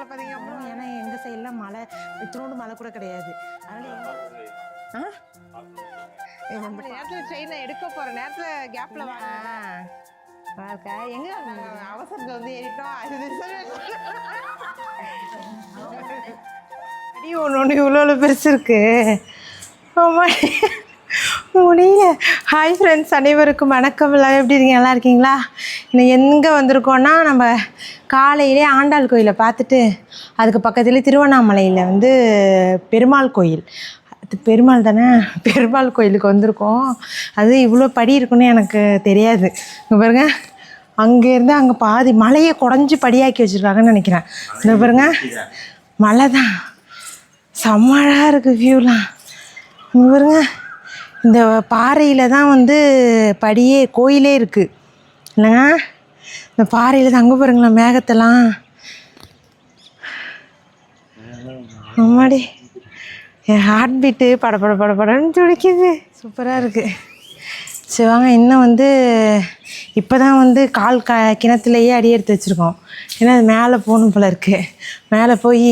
பார்த்தீங்க அப்படின்னா ஏன்னா எங்கள் சைடில் மழை இத்தனோண்டு மழை கூட கிடையாது. அதனால நேரத்தில் ட்ரெயினை எடுக்க போகிற நேரத்தில் கேப்பில் வாங்க எங்க அவசரத்தில் வந்து ஏறிட்டோம். அடி ஒன்று இவ்வளோ பெருசு இருக்கு. ஆமாம் முடியல. ஹாய் ஃப்ரெண்ட்ஸ், அனைவருக்கும் வணக்கம். எல்லாம் எப்படி இருக்கீங்க? நல்லா இருக்கீங்களா? இன்னும் எங்கே வந்திருக்கோன்னா நம்ம காலையிலே ஆண்டாள் கோயிலை பார்த்துட்டு அதுக்கு பக்கத்துலேயே திருவண்ணாமலையில் வந்து பெருமாள் கோயில், பெருமாள் தானே, பெருமாள் கோயிலுக்கு வந்திருக்கோம். அது இவ்வளோ படி இருக்குன்னு எனக்கு தெரியாது. இங்கே பாருங்க, அங்கேருந்து அங்கே பாதி மலையை குடஞ்சி படியாக்கி வச்சுருக்காங்கன்னு நினைக்கிறேன். இங்கே பாருங்க, மலை தான் செம்மழாக இருக்குது வியூலாம். இங்கே பாருங்க, இந்த பாறையில் தான் வந்து படியே கோயிலே இருக்குது இல்லைங்க. இந்த பாறையில் தான் அங்கே பாருங்களேன் மேகத்தெல்லாம். அம்மாடி, என் ஹார்ட் பீட்டு படன்னு துடிக்குது. சூப்பராக இருக்குது. சரி வாங்க, இன்னும் வந்து இப்போ தான் வந்து கிணத்துலேயே அடி எடுத்து வச்சுருக்கோம். ஏன்னா அது மேலே போகணும் போல இருக்குது. மேலே போய்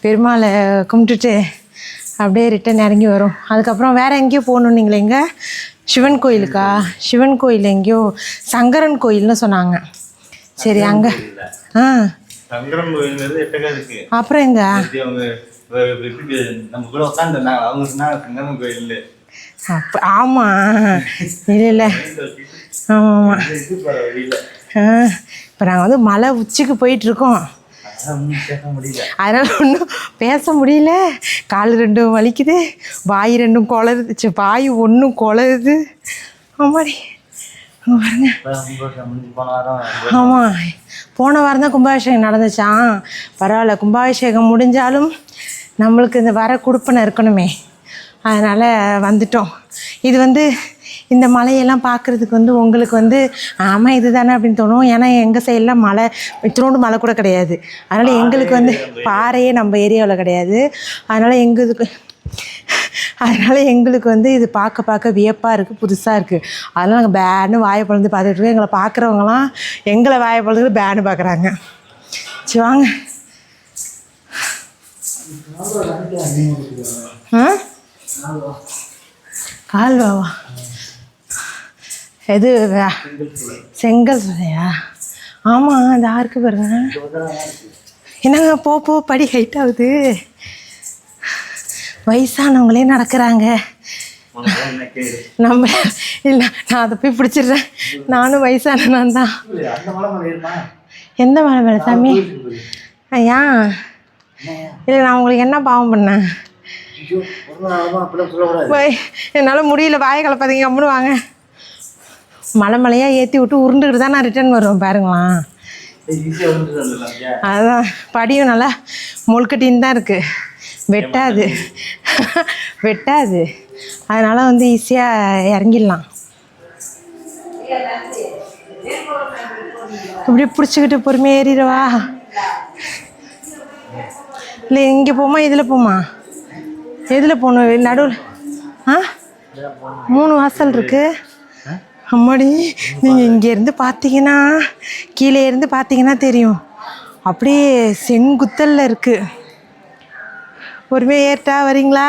பெருமாளை கும்பிட்டுட்டு அப்படியே ரிட்டன் இறங்கி வரும். அதுக்கப்புறம் வேறு எங்கேயோ போகணுன்னீங்களே, எங்கே சிவன் கோயிலுக்கா? சிவன் கோயில் எங்கேயோ சங்கரன் கோயில்னு சொன்னாங்க. சரி அங்கே சங்கரன் கோயில் அப்புறம் எங்க அப்போ ஆமாம் இல்லை ஆமாம் இப்போ நாங்கள் வந்து மலை உச்சிக்கு போயிட்டுருக்கோம். அதனால் ஒன்றும் பேச முடியல. கால் ரெண்டும் வலிக்குது, வாய் ரெண்டும் குளருது, வாய் ஒன்றும் குளருது. ஆமாடி பாருங்க. ஆமாம், போன வாரம் தான் கும்பாபிஷேகம் நடந்துச்சான். பரவாயில்ல, கும்பாபிஷேகம் முடிஞ்சாலும் நம்மளுக்கு இந்த வர கொடுப்பனை இருக்கணுமே, அதனால் வந்துட்டோம். இது வந்து இந்த மலையெல்லாம் பார்க்குறதுக்கு வந்து உங்களுக்கு வந்து ஆமாம் இது தானே அப்படின்னு தோணும். ஏன்னா எங்கள் சைடெலாம் மலை இத்தனோண்டு மலை கூட கிடையாது. அதனால் எங்களுக்கு வந்து பாறையே நம்ம ஏரியாவில் கிடையாது. அதனால் எங்களுக்கு வந்து இது பார்க்க வியப்பாக இருக்குது, புதுசாக இருக்குது. அதனால் நாங்கள் பேனு வாயை பொழுது பார்த்துட்டு இருக்கோம். எங்களை பார்க்குறவங்களாம் எங்களை வாயை பொழுது பேனு பார்க்குறாங்க. சரி வாங்க. கால்வாவா? எது செங்கல் சோலையா? ஆமாம், அது யாருக்கு பாருங்க. என்னங்க போ படி ஹைட் ஆகுது. வயசானவங்களே நடக்கிறாங்க. நம்ம இல்லை, நான் அதை போய் பிடிச்சிடுறேன். நானும் வயசானவன் தான். எந்த மலை மேலே சாமி? ஐயா இல்லை, நான் உங்களுக்கு என்ன பாவம் பண்ணேன்? என்னால் முடியல, வாயை கலப்பாதீங்க, கம்முன்னு வாங்க. மலையாக ஏற்றி விட்டு உருண்டுக்கிட்டு தான் நான் ரிட்டர்ன் வருவேன் பாருங்களாம். அதுதான் படியும் நல்லா முழுக்கட்டின்னு தான் இருக்குது, வெட்டாது. அதனால் வந்து ஈஸியாக இறங்கிடலாம். இப்படி பிடிச்சிக்கிட்டு பொறுமையாக ஏறிடுவா. இல்லை இங்கே போமா, இதில் போமா? எதில் போகணும்? நடுவில் 3 வாசல் இருக்குது. அம்மாடி, நீங்கள் இங்கேருந்து பார்த்தீங்கன்னா, கீழே இருந்து பார்த்தீங்கன்னா தெரியும், அப்படியே செங்குத்தலில் இருக்குது. பொறுமையாக ஏற்றா வரீங்களா?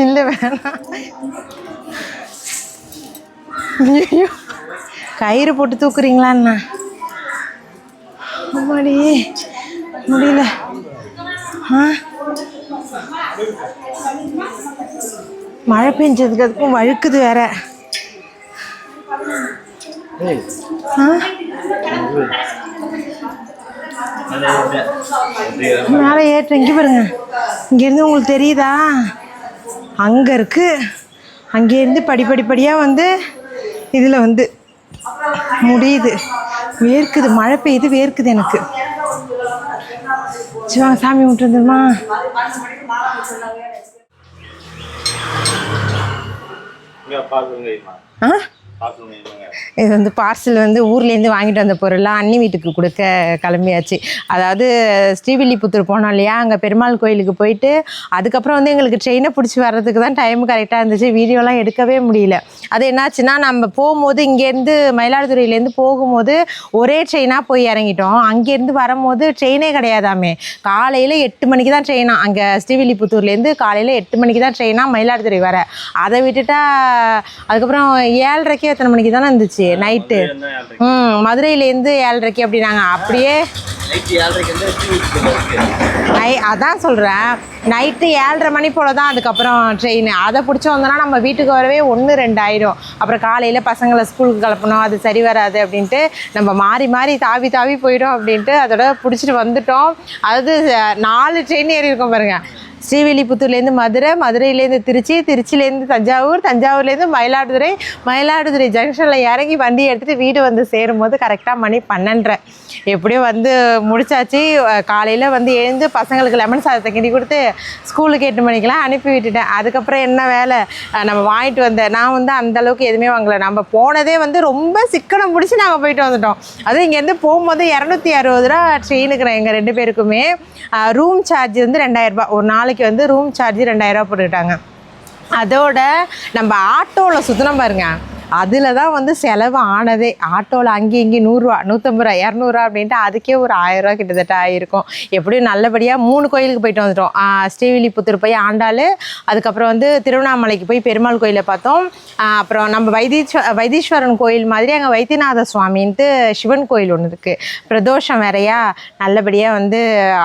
இல்லை வேணாம். ஐயோ, கயிறு போட்டு தூக்குறீங்களாண்ணா? அம்மாடி முடியல. மழை பெஞ்சதுக்கு அதுக்கும் வழுக்குது வேற. மேலே ஏற்ற இங்கே பாருங்க. இங்கேருந்து உங்களுக்கு தெரியுதா? அங்கே இருக்கு. அங்கேருந்து படிப்படியாக வந்து இதில் வந்து முடியுது. வேர்க்குது, மழை பெய்யுது, வேர்க்குது எனக்கு. சிவாங்க, சாமி விட்டு வந்துருமா? இது வந்து பார்சல் வந்து ஊர்லேருந்து வாங்கிட்டு வந்த பொருள்லாம் அண்ணி வீட்டுக்கு கொடுக்க கிளம்பியாச்சு. அதாவது ஸ்ரீவில்லிபுத்தூர் போனோம் இல்லையா, அங்கே பெருமாள் கோயிலுக்கு போயிட்டு அதுக்கப்புறம் வந்து எங்களுக்கு ட்ரெயினை பிடிச்சி வர்றதுக்கு தான் டைம் கரெக்டாக இருந்துச்சு. வீடியோலாம் எடுக்கவே முடியல. அது என்னாச்சுன்னா, நம்ம போகும்போது இங்கேருந்து மயிலாடுதுறையிலேருந்து போகும்போது ஒரே ட்ரெயினாக போய் இறங்கிட்டோம். அங்கேருந்து வரும்போது ட்ரெயினே கிடையாதாமே. காலையில் 8 மணிக்கு தான் ட்ரெயினா. அங்கே ஸ்ரீவில்லிபுத்தூர்லேருந்து காலையில் 8 மணிக்கு தான் ட்ரெயினாக மயிலாடுதுறை வர. அதை விட்டுட்டா அதுக்கப்புறம் 7:30 எத்தனை மணிக்கு தானே இருந்துச்சு நைட்டு. மதுரையிலேருந்து 7:30 அப்படின்னாங்க. அப்படியே அதான் சொல்கிறேன், நைட்டு 7:30 மணி போல் தான் அதுக்கப்புறம் ட்ரெயின். அதை பிடிச்சி வந்தோன்னா நம்ம வீட்டுக்கு வரவே 1-2 ஆயிடும். அப்புறம் காலையில் பசங்களை ஸ்கூலுக்கு கிளப்பணும், அது சரி வராது அப்படின்ட்டு நம்ம மாறி மாறி தாவி போயிடும் அப்படின்ட்டு அதோட பிடிச்சிட்டு வந்துட்டோம். அதாவது 4 ட்ரெயின் ஏறி இருக்கோம் பாருங்கள். ஸ்ரீவில்லிபுத்தூர்லேருந்து மதுரை, மதுரையிலேருந்து திருச்சி, திருச்சியிலேருந்து தஞ்சாவூர், தஞ்சாவூர்லேருந்து மயிலாடுதுறை ஜங்ஷனில் இறங்கி வண்டி எடுத்துகிட்டு வீடு வந்து சேரும்போது கரெக்டாக மணி 12:30. எப்படியோ வந்து முடிச்சாச்சு. காலையில் வந்து எழுந்து பசங்களுக்கு லெமன் சாதத்தை கிண்டி கொடுத்து ஸ்கூலுக்கு 8 மணிக்கெலாம் அனுப்பி விட்டுட்டேன். அதுக்கப்புறம் என்ன வேலை, நம்ம வாங்கிட்டு வந்தேன். நான் வந்து அந்தளவுக்கு எதுவுமே வாங்கலை. நம்ம போனதே வந்து ரொம்ப சிக்கனம் பிடிச்சி நாங்கள் போயிட்டு வந்துட்டோம். அதுவும் இங்கேருந்து போகும்போது 260 ரூபா ட்ரெயினுக்கு எங்கள் 2 பேருக்குமே. ரூம் சார்ஜ் வந்து 2000 ரூபா. ஒரு நாளைக்கு வந்து ரூம் சார்ஜ் 2000 ரூபா போட்டுக்கிட்டாங்க. அதோட நம்ம ஆட்டோவில் சுற்றினோம் பாருங்க, அதில் தான் வந்து செலவு ஆனதே. ஆட்டோவில் அங்கேயும் இங்கேயும் 100 ரூபா, 150 ரூபா, 200 ரூபா அப்படின்ட்டு அதுக்கே ஒரு 1000 ரூபா கிட்டத்தட்ட ஆகிருக்கும். எப்படியும் நல்லபடியாக 3 கோயிலுக்கு போயிட்டு வந்துட்டோம். ஸ்ரீவில்லிபுத்தூர் போய் ஆண்டாள், அதுக்கப்புறம் வந்து திருவண்ணாமலைக்கு போய் பெருமாள் கோயிலை பார்த்தோம். அப்புறம் நம்ம வைத்தீஸ்வரன் கோயில் மாதிரி அங்கே வைத்தியநாத சுவாமின்ட்டு சிவன் கோயில் ஒன்று இருக்குது. பிரதோஷம் வேறையா, நல்லபடியாக வந்து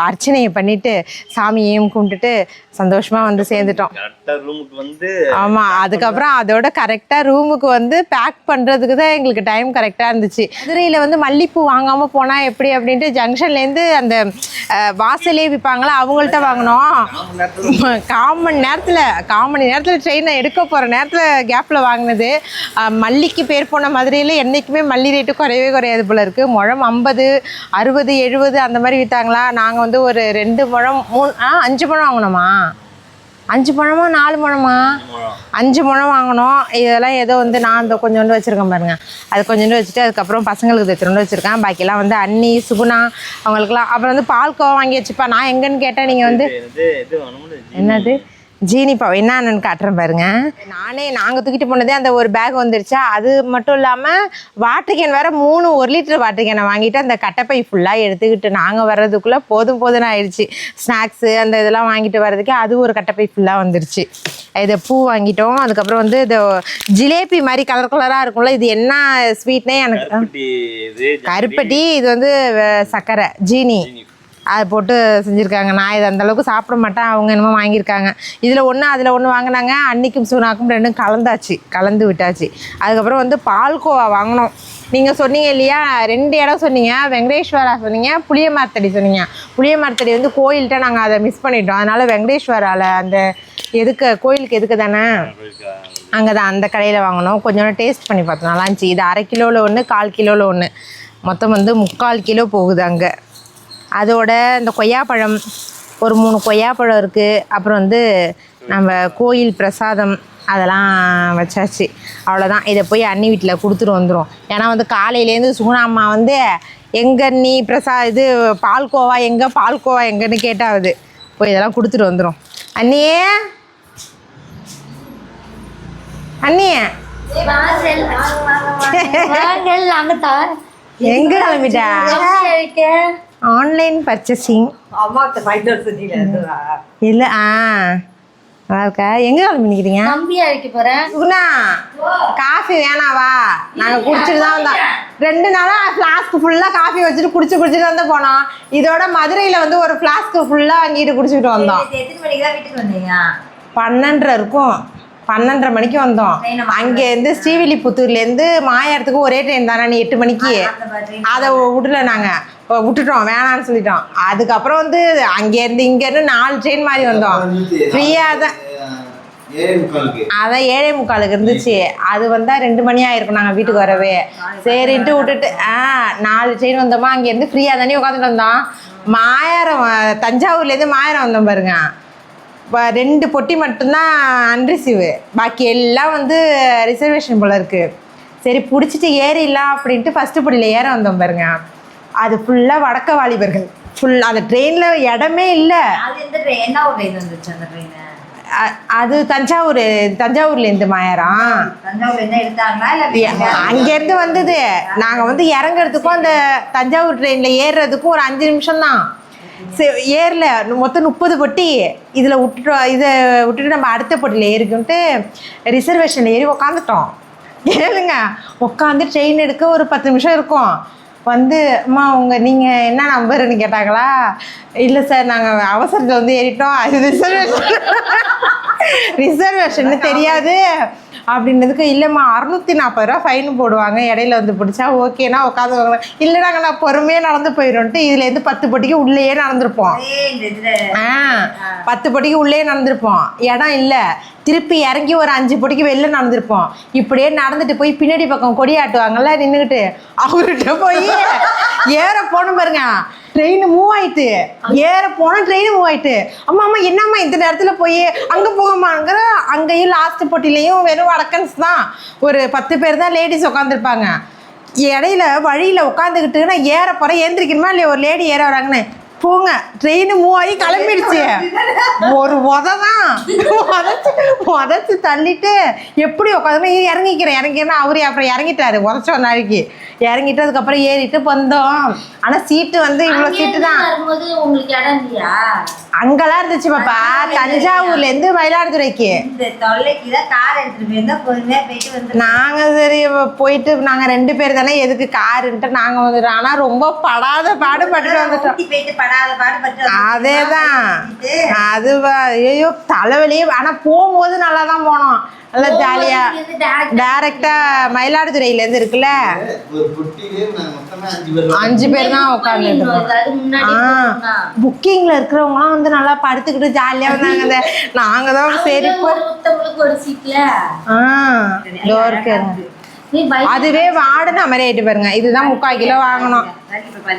அர்ச்சனையை பண்ணிவிட்டு சாமியையும் கும்பிட்டுட்டு சந்தோஷமாக வந்து சேர்ந்துட்டோம். ஆமாம், அதுக்கப்புறம் அதோட கரெக்டாக ரூமுக்கு வந்து பேக் பண்ணுறதுக்கு தான் எங்களுக்கு டைம் கரெக்டாக இருந்துச்சு. மதுரையில் வந்து மல்லிப்பூ வாங்காமல் போனால் எப்படி அப்படின்ட்டு ஜங்ஷன்லேருந்து அந்த வாசலே விற்பாங்களா, அவங்கள்ட்ட வாங்கினோம். 1/4 மணி நேரத்தில் ட்ரெயினை எடுக்க போகிற நேரத்தில் கேப்பில் வாங்கினது. மல்லிக்கு பேர் போன மதுரையில் என்றைக்குமே மல்லி ரேட்டு குறையவே குறையாது போல் இருக்குது. முழம் 50, 60, 70 அந்த மாதிரி விற்றாங்களா. நாங்கள் வந்து ஒரு 2 முழம் 5 முழம் வாங்கினோமா, 5 முழமா 4 முழமா 5 முழம் வாங்கினோம். இதெல்லாம் ஏதோ வந்து நான் அந்த கொஞ்சோண்டு வச்சுருக்கேன் பாருங்கள், அது கொஞ்சோண்டு வச்சுட்டு அதுக்கப்புறம் பசங்களுக்கு வச்சுருண்டு வச்சுருக்கேன். பாக்கியெல்லாம் வந்து அண்ணி சுகுணா அவங்களுக்குலாம். அப்புறம் வந்து பால்கோவா வாங்கி வச்சுப்பா. நான் எங்கன்னு கேட்டேன், நீங்கள் வந்து என்னது ஜீனிப்பா என்னன்னு காட்டுறேன் பாருங்க. நாங்கள் தூக்கிட்டு போனதே அந்த ஒரு பேக் வந்துருச்சா. அது மட்டும் இல்லாமல் வாட்டர் கேன் வேறு 3 1 லிட்டர் வாட்டர் கேனை வாங்கிட்டு அந்த கட்டைப்பை ஃபுல்லாக எடுத்துக்கிட்டு நாங்கள் வர்றதுக்குள்ளே போதும்னு ஆயிடுச்சு. ஸ்நாக்ஸு அந்த இதெல்லாம் வாங்கிட்டு வர்றதுக்கே அது ஒரு கட்டைப்பை ஃபுல்லாக வந்துருச்சு. இதை பூ வாங்கிட்டோம். அதுக்கப்புறம் வந்து இது ஜிலேபி மாதிரி கலர் கலராக இருக்கும்ல, இது என்ன ஸ்வீட்னே எனக்கு கருப்பட்டி. இது வந்து சர்க்கரை ஜீனி அதை போட்டு செஞ்சுருக்காங்க. நான் இதை அந்தளவுக்கு சாப்பிட மாட்டேன், அவங்க என்னமோ வாங்கியிருக்காங்க. இதில் ஒன்று அதில் ஒன்று வாங்கினாங்க. அன்னிக்கும் சூனாக்கும் 2 கலந்து விட்டாச்சு. அதுக்கப்புறம் வந்து பால்கோவா வாங்கினோம். நீங்கள் சொன்னீங்க இல்லையா, 2 இடம் சொன்னீங்க, வெங்கடேஸ்வரா சொன்னீங்க, புளியமரத்தடி சொன்னீங்க. புளியமரத்தடி வந்து கோயில்கிட்ட நாங்கள் அதை மிஸ் பண்ணிட்டோம். அதனால் வெங்கடேஸ்வராவில் அந்த கோயிலுக்கு எதுக்கு தானே அங்கே தான் அந்த கடையில் வாங்கினோம். கொஞ்சம் டேஸ்ட் பண்ணி பார்த்தோம், நல்லா இருந்துச்சு. இது 1/2 கிலோவில் 1, 1/4 கிலோவில் 1, மொத்தம் வந்து 3/4 கிலோ போகுது அங்கே. அதோட இந்த கொய்யாப்பழம் ஒரு 3 கொய்யாப்பழம் இருக்குது. அப்புறம் வந்து நம்ம கோயில் பிரசாதம் அதெல்லாம் வச்சாச்சு. அவ்வளோதான். இதை போய் அண்ணி வீட்டில் கொடுத்துட்டு வந்துடும். ஏன்னா வந்து காலையிலேருந்து சுகுணா அம்மா வந்து எங்கே நீ பால்கோவா எங்கன்னு கேட்டாவது. போய் இதெல்லாம் கொடுத்துட்டு வந்துடும். அண்ணியே எங்கே கிளம்பிட்டா? ஆன்லைன் பர்ச்சேசிங் இல்லை. நல்லா இருக்கா? எங்கே கிளம்பிக்கிறீங்க? கம்பி அழைக்க போகிறேன். சுகுணா காஃபி வேணாவா? நாங்கள் குடிச்சிட்டு தான் வந்தோம். 2 நாளாக ஃப்ளாஸ்க்கு ஃபுல்லாக காஃபி வச்சுட்டு குடிச்சிட்டு வந்து போனோம். இதோட மதுரையில் வந்து ஒரு ஃப்ளாஸ்க்கு ஃபுல்லாக வாங்கிட்டு குடிச்சிக்கிட்டு வந்தோம். எத்தனை மணிக்கு தான் வீட்டுக்கு வந்தீங்க? 12:30 இருக்கும். 12:30 மணிக்கு வந்தோம். அங்கேருந்து ஸ்ரீவில்லிபுத்தூர்லேருந்து மாயாரத்துக்கு ஒரே ட்ரெயின் தானே, நீ 8 மணிக்கு. அதை விடல, நாங்கள் விட்டுட்டோம், வேணான்னு சொல்லிட்டோம். அதுக்கப்புறம் வந்து அங்கேருந்து இங்கேருந்து 4 ட்ரெயின் மாதிரி வந்தோம். ஃப்ரீயாக தான். அதான் 7:45 இருந்துச்சு. அது வந்தால் 2 மணி ஆயிருக்கும் நாங்கள் வீட்டுக்கு வரவே. சரின்ட்டு விட்டுட்டு 4 ட்ரெயின் வந்தோமா. அங்கேருந்து ஃப்ரீயாக தானே உட்காந்துட்டு வந்தோம். மாயாரம் தஞ்சாவூர்லேருந்து மாயாரம் வந்தோம் பாருங்க. 2 பொட்டி மட்டும்தான் அன்ரிசீவு, பாக்கி எல்லாம் வந்து ரிசர்வேஷன் போல் இருக்குது. சரி பிடிச்சிட்டு ஏறிடலாம் அப்படின்ட்டு ஃபஸ்ட்டு படியில் ஏற வந்தோம் பாருங்க. அது ஃபுல்லாக வடக்க வாலிபர்கள் ஃபுல்லாக. அந்த ட்ரெயினில் இடமே இல்லை. அது எந்த ட்ரெயின்? என்ன ஒரு ட்ரெயின் வந்துச்சு அந்த ட்ரெயின்? அது தஞ்சாவூர்லேருந்து மாயரம். தஞ்சாவூர்ல எடுத்தாங்களா இல்லை அங்கேருந்து வந்தது. நாங்கள் வந்து இறங்குறதுக்கும் அந்த தஞ்சாவூர் ட்ரெயினில் ஏறுறதுக்கும் ஒரு 5 நிமிஷம் தான். ஏறல, மொத்தம் 30 பொட்டி. இதை விட்டுட்டு நம்ம அடுத்த பொட்டியில் ஏறிக்கிட்டு ரிசர்வேஷனில் ஏறி உக்காந்துட்டோம். ஏழுங்க உட்காந்து ட்ரெயின் எடுக்க ஒரு 10 நிமிஷம் இருக்கும். வந்து அம்மா நீங்கள் என்ன நம்பருன்னு கேட்டாங்களா? இல்லை சார் நாங்கள் அவசரத்தில் வந்து ஏறிட்டோம், அது ரிசர்வேஷன்னு தெரியாது அப்படின்றதுக்கு. இல்லைம்மா 640 ரூபா ஃபைனு போடுவாங்க, இடையில வந்து பிடிச்சா ஓகேனா உட்காந்துவாங்க. இல்லை நாங்கள் பொறுமையாக நடந்து போயிடும்ட்டு இதுலேருந்து 10 பொட்டிக்கு உள்ளேயே நடந்திருப்போம். 10 பொட்டிக்கு உள்ளே நடந்திருப்போம். இடம் இல்லை. திருப்பி இறங்கி ஒரு 5 பொட்டிக்கு வெளில நடந்திருப்போம். இப்படியே நடந்துட்டு போய் பின்னாடி பக்கம் கொடி ஆட்டுவாங்கல்ல நின்றுக்கிட்டு, அவர்கிட்ட போய் ஏற போகணும் பாருங்க. ட்ரெயின் மூவ் ஆயிட்டு, ஏற போனால் ட்ரெயின் மூவ் ஆயிட்டு. அம்மா என்னம்மா இந்த நேரத்தில் போய் அங்கே போகமாங்கிற. அங்கேயும் லாஸ்ட் பொட்டிலையும் வெறும் வடக்கன்ஸ் தான், ஒரு 10 பேர் தான் லேடிஸ் உட்காந்துருப்பாங்க. இடையில வழியில் உட்காந்துக்கிட்டு நான் ஏற போகிறேன், ஏந்திரிக்கணுமா இல்லையா, ஒரு லேடி ஏற வராங்கன்னு போங்க. ட்ரெயின் மூவ் ஆகி கிளம்பிடுச்சு. ஒரு உததான் உதச்சி தள்ளிட்டு எப்படி உட்காந்து இறங்கிக்கிறேன்னா அவரு அப்புறம் இறங்கிட்டாரு. உதச்ச ஒரு நாளைக்கு இறங்கிட்டு அதுக்கப்புறம் ஏறிட்டு வந்தோம். ஆனால் சீட்டு வந்து இவ்வளோ சீட்டு தான். உங்களுக்கு இடம் இல்லையா? அங்கெல்லாம் இருந்துச்சு பாப்பா. தஞ்சாவூர்லேருந்து மயிலாடுதுறைக்கு நாங்கள் சரி போயிட்டு நாங்கள் 2 பேர் தானே, எதுக்கு காருன்ட்டு நாங்கள் வந்துட்டோம். ஆனால் ரொம்ப பாடுபட்டுட்டு வந்துட்டோம். அதேதான் அது. ஐயோ தலைவலியே. ஆனால் போகும்போது நல்லா தான் போனோம், நல்லா ஜாலியா. டைரக்டா மயிலாடுதுறையிலேருந்து இருக்குல்ல, 5 பேர் தான் உட்காந்துருக்கோம். புக்கிங்ல இருக்கிறவங்களாம் வந்து நல்லா படுத்துக்கிட்டு ஜாலியா வந்தாங்க. நாங்க தான் சரி அதுவே வாடன மாதிரி ஆயிட்டு பாருங்க. இதுதான் 3/4 கிலோ வாங்கணும்.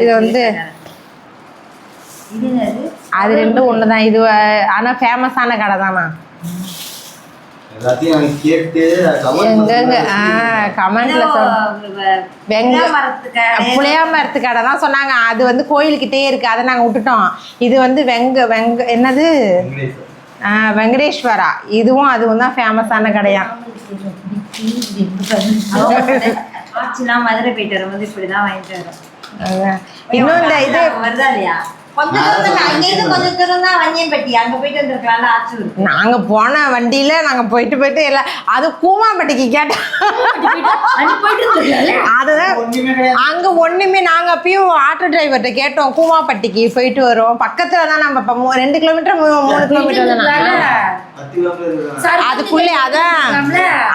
இது வந்து அது 2 ஒண்ணுதான். இது ஆனா ஃபேமஸான கடை தானா? கமெண்ட்ல புளியா மரத்து கடை தான் சொன்னாங்க. அது வந்து கோயிலுக்கிட்டே இருக்கு, அதை நாங்க விட்டுட்டோம். இது வந்து என்னது வெங்கடேஸ்வரா, இதுவும் அதுவும் தான் ஃபேமஸான கடையா. மதுரை போயிட்டு வரும்போது இப்படிதான் வாங்கிட்டு வரோம். இன்னும் இந்த இது வருதா இல்லையா? நாங்க போன வண்டியில நாங்க போயிட்டு எல்லாம் அது கூமாம்பட்டிக்கு கேட்டோம். அதுதான் அங்க ஒண்ணுமே. நாங்க அப்பயும் ஆட்டோ டிரைவர்கிட்ட கேட்டோம், கூமாம்பட்டிக்கு போயிட்டு வரோம், பக்கத்துல தான். நம்ம 2 கிலோமீட்டர் 3 கிலோமீட்டர் அதுக்குள்ளே.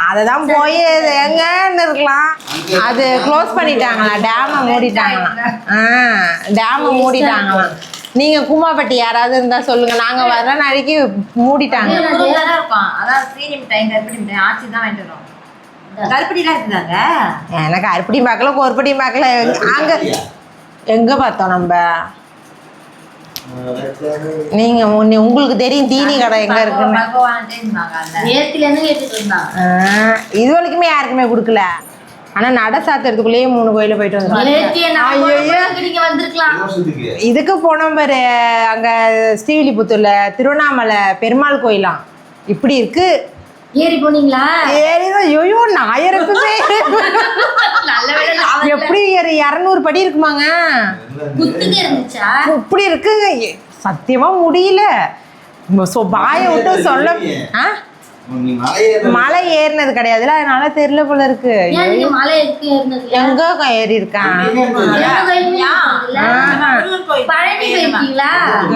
அததான் போய் எங்கன்னு இருக்கலாம். அது க்ளோஸ் பண்ணிட்டாங்களா, டேமை மூடிட்டாங்களாம். டேமை மூடிட்டாங்களாம். நீங்க கூமாப்பட்டி யாராவது இருந்தா சொல்லுங்க, நாங்க வர நாளைக்கு மூடிட்டாங்க. எனக்கு அரிப்படி பார்க்கல, கோர்படி பார்க்கல. அங்க எங்க பார்த்தோம் நம்ம? நீங்க உங்களுக்கு தெரியும் தீனி கடை எங்க இருக்குன்னு. இது வரைக்குமே யாருக்குமே கொடுக்கல. ஆனா நட சாத்துறதுக்குள்ளேயே 3 கோயில போயிட்டு வந்தோம். இதுக்கு போனோம் பாரு, அங்க ஸ்ரீவில்லிபுத்தூர்ல திருவண்ணாமலை பெருமாள் கோயிலாம் இப்படி இருக்கு. ஏறி போனீங்களா? ஏறிதான். ஐயோ நாயருக்குமே எப்படி 200 படி இருக்குமாங்க. இப்படி இருக்கு, சத்தியமா முடியல. பாய விட்டு சொல்ல. மலை ஏறினது கிடையாதுல, அதனால தெரியல போல இருக்கு. எங்க ஏறி இருக்கான்?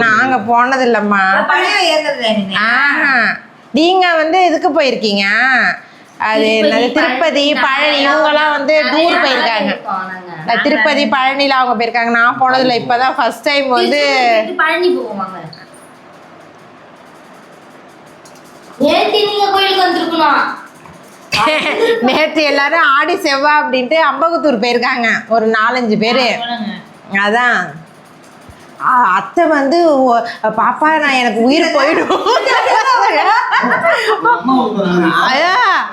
நாங்க போனது இல்லம்மா. நீங்க வந்து இதுக்கு போயிருக்கீங்க, அது என்னது திருப்பதி பழனி, இவங்கெல்லாம் வந்து டூர் போயிருக்காங்க. திருப்பதி பழனில அவங்க போயிருக்காங்க, நான் போனதில்லை. இப்பதான் ஃபர்ஸ்ட் டைம் வந்து பழனி போவாங்க. நேற்று எல்லாரும் ஆடி செவ்வாய் அப்படின்ட்டு அம்பகத்தூர் போயிருக்காங்க ஒரு 4-5 பேரு. அதான் அத்தை வந்து பாப்பா நான் எனக்கு உயிர் போயிடும்.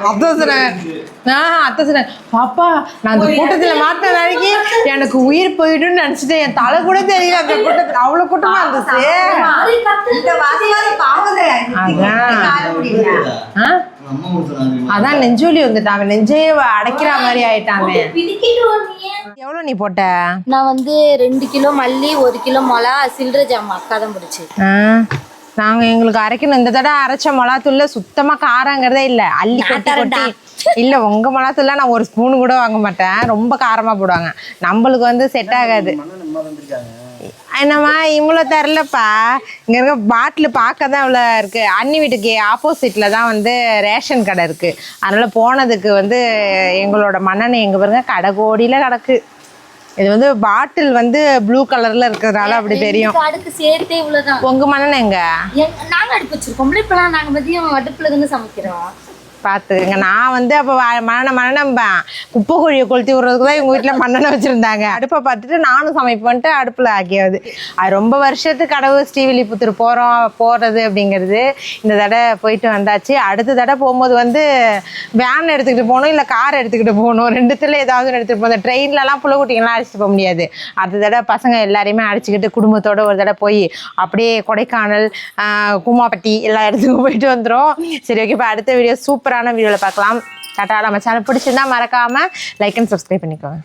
அத்தை சொன்னேன் அத்தை சொன்னேன் பாப்பா நான் அந்த கூட்டத்தில் மாட்டின நாளைக்கு எனக்கு உயிர் போயிடும்னு நினச்சிட்டேன். என் தலை கூட தெரியல அந்த கூட்டத்தில், அவ்வளோ கூட்டமாக இருந்துச்சு. அதான் நெஞ்சோலி வந்துட்டாங்க, நெஞ்சையே அடைக்கிற மாதிரி ஆயிட்டாங்க. எவ்வளோ நீ போட்ட? நான் வந்து 2 கிலோ மல்லி 1 கிலோ மிளகா சில்லறை ஜாமான் அக்கா தான் பிடிச்சி. நாங்கள் எங்களுக்கு அரைக்கணும். இந்த தடவை அரைச்ச மிளகாத்தூள்ல சுத்தமாக காரங்கிறதே இல்லை, அள்ளி கொட்டி கொட்டி. இல்லை உங்கள் மிளகாத்தூள்லாம் நான் ஒரு ஸ்பூனு கூட வாங்க மாட்டேன், ரொம்ப காரமாக போடுவாங்க. நம்மளுக்கு வந்து செட் ஆகாது. என்னம்மா இவ்வளோ தரலப்பா, இங்கே இருக்க பாட்டில் பார்க்க தான் இவ்வளோ இருக்குது. அண்ணி வீட்டுக்கு ஆப்போசிட்டில் தான் வந்து ரேஷன் கடை இருக்குது. அதனால் போனதுக்கு வந்து எங்களோட மண்ணெண்ணெய் எங்கே பாருங்க கடை கோடியில் கிடக்கு. இது வந்து பாட்டில் வந்து ப்ளூ கலரில் இருக்கிறதுனால அப்படி தெரியும். அடுக்கு சேர்த்தே இவ்வளோதான். உங்கள் மண்ணெண்ணெய் எங்க? நாங்கள் அடுப்பு வச்சுருக்கோம், இப்போலாம் நாங்கள் மதியம் அடுப்பில் இருந்து சமைக்கிறோம். பார்த்துங்க, நான் வந்து அப்போ மரணம்பேன் குப்பை கோழியை கொளுத்தி விடுறதுக்கு தான் எங்கள் வீட்டில் மண்ணெண்ணெய் வச்சுருந்தாங்க. அடுப்பை பார்த்துட்டு நானும் சமைப்பேன்ட்டு அடுப்பில் ஆக்கியாவது. அது ரொம்ப வருஷத்துக்கு கடவு ஸ்ரீவில்லிபுத்தூர் போகிறது அப்படிங்கிறது. இந்த தடவை போயிட்டு வந்தாச்சு. அடுத்த தடவை போகும்போது வந்து வேன் எடுத்துக்கிட்டு போகணும், இல்லை கார் எடுத்துக்கிட்டு போகணும். ரெண்டுத்துல ஏதாவது எடுத்துகிட்டு போகணும். ட்ரெயின்லலாம் புள்ளக்குட்டிங்கெல்லாம் அழைச்சிட்டு போக முடியாது. அடுத்த தடவை பசங்க எல்லாரையுமே அழைச்சிக்கிட்டு குடும்பத்தோடு ஒரு தடவை போய் அப்படியே கொடைக்கானல், குமாப்பட்டி எல்லா இடத்துக்கும் போயிட்டு வந்துடும். சரி ஓகே, இப்போ அடுத்த வீடியோ சூப்பரான வீடியோவில் பார்க்கலாம். டாடா. நம்ம சேனல் பிடிச்சிருந்தா மறக்காமல் லைக் அண்ட் சப்ஸ்கிரைப் பண்ணிக்கோங்க.